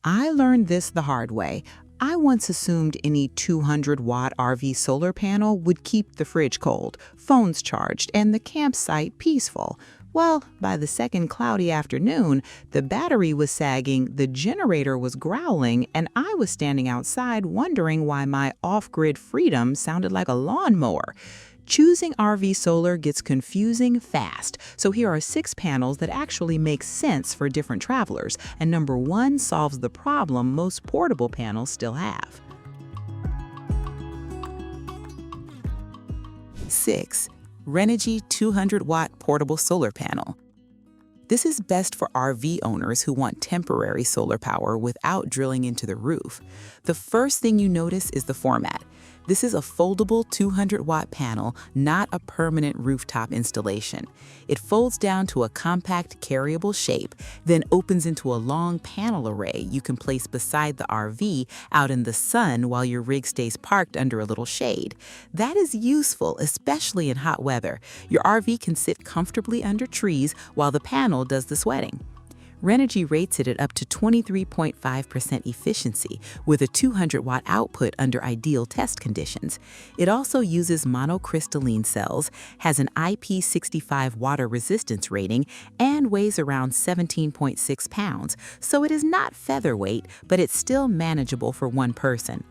I learned this the hard way. I once assumed any 200-watt RV solar panel would keep the fridge cold, phones charged, and the campsite peaceful. Well, by the second cloudy afternoon, the battery was sagging, the generator was growling, and I was standing outside wondering why my off-grid freedom sounded like a lawnmower. Choosing RV solar gets confusing fast, so here are 6 panels that actually make sense for different travelers, and number 1 solves the problem most portable panels still have. 6. Renogy 200-watt portable solar panel. This is best for RV owners who want temporary solar power without drilling into the roof. The first thing you notice is the format. This is a foldable 200-watt panel, not a permanent rooftop installation. It folds down to a compact, carryable shape, then opens into a long panel array you can place beside the RV out in the sun while your rig stays parked under a little shade. That is useful, especially in hot weather. Your RV can sit comfortably under trees while the panel does the sweating. Renogy rates it at up to 23.5% efficiency with a 200-watt output under ideal test conditions. It also uses monocrystalline cells, has an IP65 water resistance rating, and weighs around 17.6 pounds, so it is not featherweight, but it's still manageable for one person.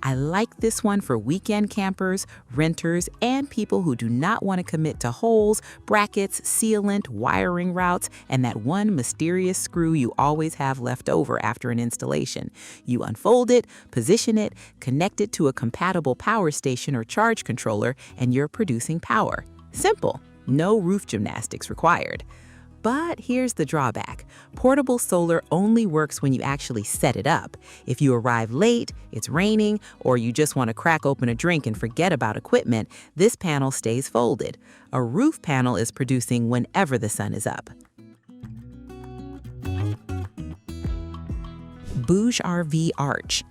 I like this one for weekend campers, renters, and people who do not want to commit to holes, brackets, sealant, wiring routes, and that one mysterious screw you always have left over after an installation. You unfold it, position it, connect it to a compatible power station or charge controller, and you're producing power. Simple, no roof gymnastics required. But here's the drawback. Portable solar only works when you actually set it up. If you arrive late, it's raining, or you just want to crack open a drink and forget about equipment, this panel stays folded. A roof panel is producing whenever the sun is up. BougeRV Arch.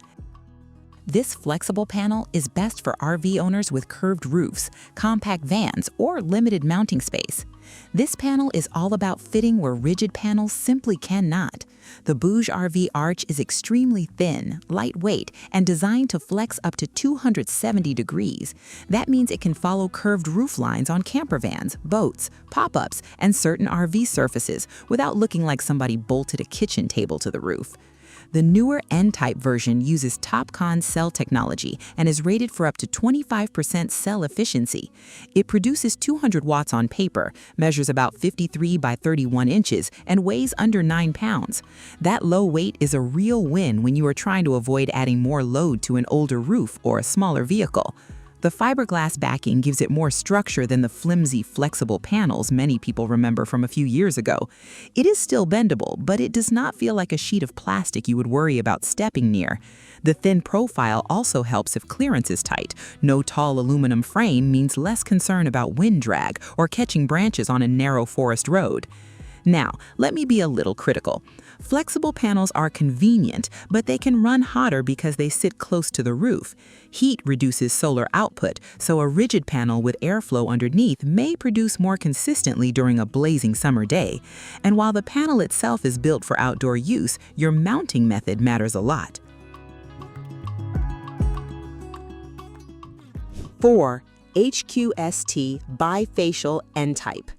This flexible panel is best for RV owners with curved roofs, compact vans, or limited mounting space. This panel is all about fitting where rigid panels simply cannot. The BougeRV Arch is extremely thin, lightweight, and designed to flex up to 270 degrees. That means it can follow curved roof lines on camper vans, boats, pop-ups, and certain RV surfaces without looking like somebody bolted a kitchen table to the roof. The newer N-type version uses TOPCon cell technology and is rated for up to 25% cell efficiency. It produces 200 watts on paper, measures about 53 by 31 inches, and weighs under 9 pounds. That low weight is a real win when you are trying to avoid adding more load to an older roof or a smaller vehicle. The fiberglass backing gives it more structure than the flimsy, flexible panels many people remember from a few years ago. It is still bendable, but it does not feel like a sheet of plastic you would worry about stepping near. The thin profile also helps if clearance is tight. No tall aluminum frame means less concern about wind drag or catching branches on a narrow forest road. Now, let me be a little critical. Flexible panels are convenient, but they can run hotter because they sit close to the roof. Heat reduces solar output, so a rigid panel with airflow underneath may produce more consistently during a blazing summer day. And while the panel itself is built for outdoor use, your mounting method matters a lot. 4. HQST Bifacial N-type.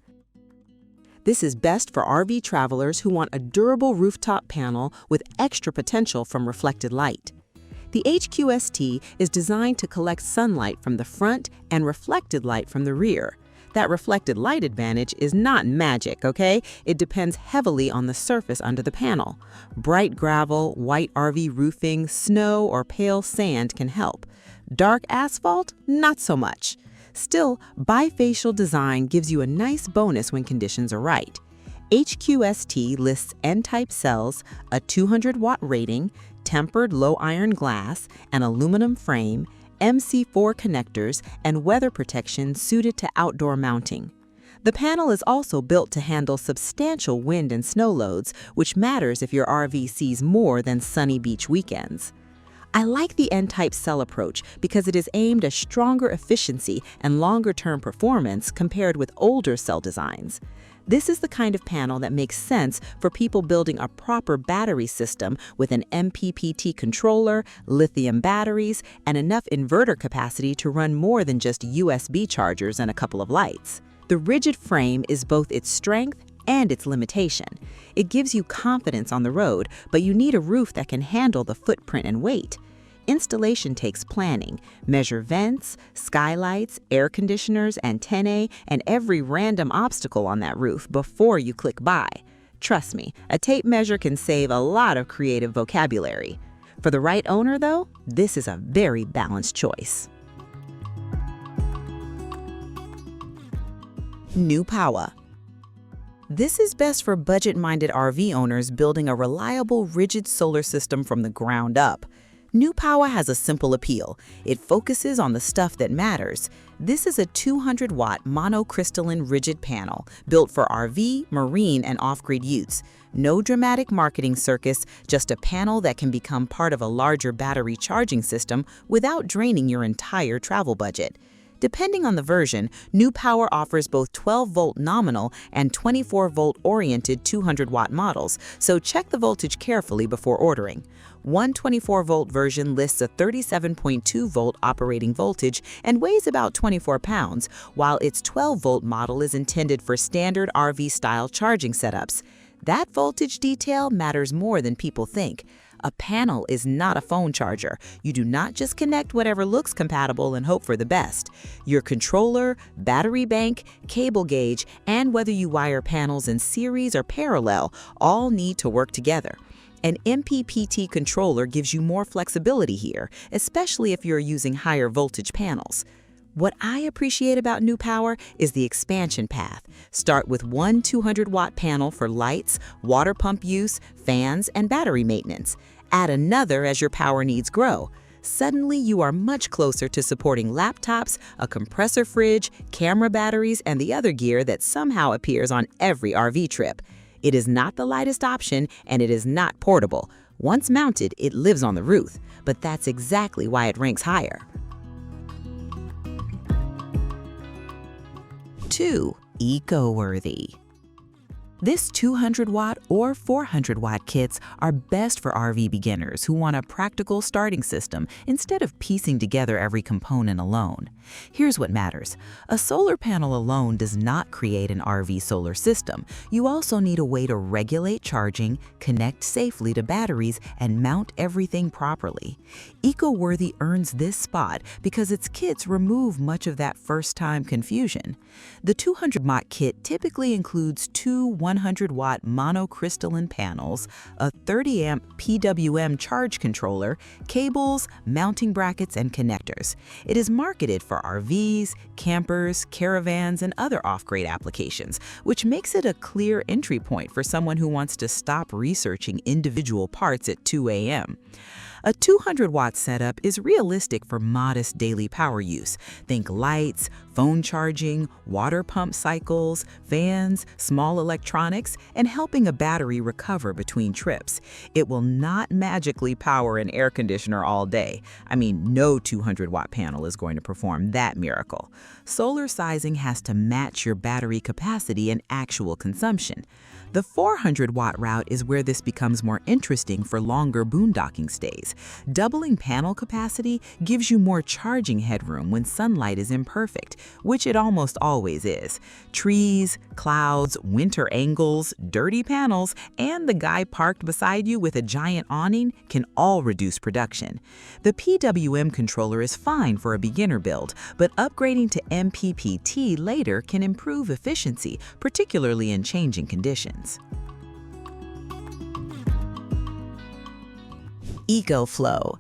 This is best for RV travelers who want a durable rooftop panel with extra potential from reflected light. The HQST is designed to collect sunlight from the front and reflected light from the rear. That reflected light advantage is not magic, okay? It depends heavily on the surface under the panel. Bright gravel, white RV roofing, snow, or pale sand can help. Dark asphalt, not so much. Still, bifacial design gives you a nice bonus when conditions are right. HQST lists N-type cells, a 200-watt rating, tempered low-iron glass, an aluminum frame, MC4 connectors, and weather protection suited to outdoor mounting. The panel is also built to handle substantial wind and snow loads, which matters if your RV sees more than sunny beach weekends. I like the N-type cell approach because it is aimed at stronger efficiency and longer-term performance compared with older cell designs. This is the kind of panel that makes sense for people building a proper battery system with an MPPT controller, lithium batteries, and enough inverter capacity to run more than just USB chargers and a couple of lights. The rigid frame is both its strength and its limitation. It gives you confidence on the road, but you need a roof that can handle the footprint and weight. Installation takes planning. Measure vents, skylights, air conditioners, antennae, and every random obstacle on that roof before you click buy. Trust me, a tape measure can save a lot of creative vocabulary. For the right owner, though, this is a very balanced choice. Newpowa. This is best for budget-minded RV owners building a reliable, rigid solar system from the ground up. Newpowa has a simple appeal. It focuses on the stuff that matters. This is a 200-watt monocrystalline rigid panel built for RV, marine, and off-grid use. No dramatic marketing circus, just a panel that can become part of a larger battery charging system without draining your entire travel budget. Depending on the version, Newpowa offers both 12-volt nominal and 24-volt oriented 200-watt models, so check the voltage carefully before ordering. One 24-volt version lists a 37.2-volt operating voltage and weighs about 24 pounds, while its 12-volt model is intended for standard RV-style charging setups. That voltage detail matters more than people think. A panel is not a phone charger. You do not just connect whatever looks compatible and hope for the best. Your controller, battery bank, cable gauge, and whether you wire panels in series or parallel all need to work together. An MPPT controller gives you more flexibility here, especially if you're using higher voltage panels. What I appreciate about Newpowa is the expansion path. Start with one 200-watt panel for lights, water pump use, fans, and battery maintenance. Add another as your power needs grow. Suddenly, you are much closer to supporting laptops, a compressor fridge, camera batteries, and the other gear that somehow appears on every RV trip. It is not the lightest option, and it is not portable. Once mounted, it lives on the roof, but that's exactly why it ranks higher. 2. Eco-worthy. This 200-watt or 400-watt kits are best for RV beginners who want a practical starting system instead of piecing together every component alone. Here's what matters. A solar panel alone does not create an RV solar system. You also need a way to regulate charging, connect safely to batteries, and mount everything properly. Eco-worthy earns this spot because its kits remove much of that first-time confusion. The 200-watt kit typically includes two 100-watt monocrystalline panels, a 30-amp PWM charge controller, cables, mounting brackets, and connectors. It is marketed for RVs, campers, caravans, and other off-grid applications, which makes it a clear entry point for someone who wants to stop researching individual parts at 2 a.m. A 200-watt setup is realistic for modest daily power use. Think lights, phone charging, water pump cycles, fans, small electronics, and helping a battery recover between trips. It will not magically power an air conditioner all day. I mean, no 200-watt panel is going to perform that miracle. Solar sizing has to match your battery capacity and actual consumption. The 400-watt route is where this becomes more interesting for longer boondocking stays. Doubling panel capacity gives you more charging headroom when sunlight is imperfect, which it almost always is. Trees, clouds, winter angles, dirty panels, and the guy parked beside you with a giant awning can all reduce production. The PWM controller is fine for a beginner build, but upgrading to MPPT later can improve efficiency, particularly in changing conditions. EcoFlow.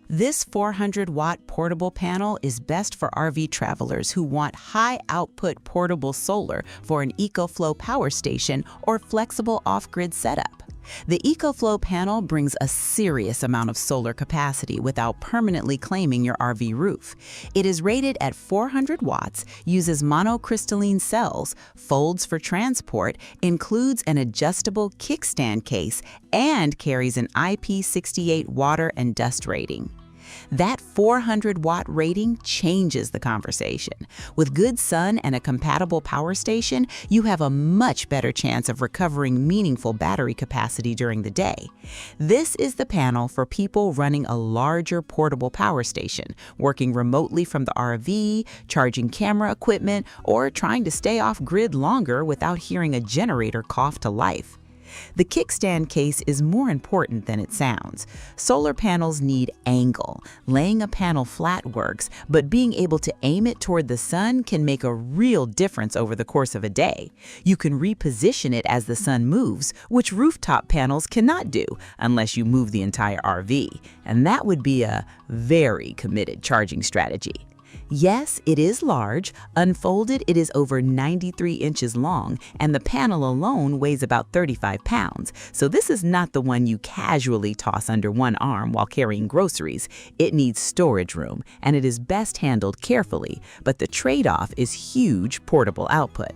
This 400-watt portable panel is best for RV travelers who want high-output portable solar for an EcoFlow power station or flexible off-grid setup. The EcoFlow panel brings a serious amount of solar capacity without permanently claiming your RV roof. It is rated at 400 watts, uses monocrystalline cells, folds for transport, includes an adjustable kickstand case, and carries an IP68 water and dust rating. That 400-watt rating changes the conversation. With good sun and a compatible power station, you have a much better chance of recovering meaningful battery capacity during the day. This is the panel for people running a larger portable power station, working remotely from the RV, charging camera equipment, or trying to stay off-grid longer without hearing a generator cough to life. The kickstand case is more important than it sounds. Solar panels need angle. Laying a panel flat works, but being able to aim it toward the sun can make a real difference over the course of a day. You can reposition it as the sun moves, which rooftop panels cannot do unless you move the entire RV, and that would be a very committed charging strategy. Yes, it is large. Unfolded, it is over 93 inches long, and the panel alone weighs about 35 pounds. So this is not the one you casually toss under one arm while carrying groceries. It needs storage room, and it is best handled carefully, but the trade-off is huge portable output.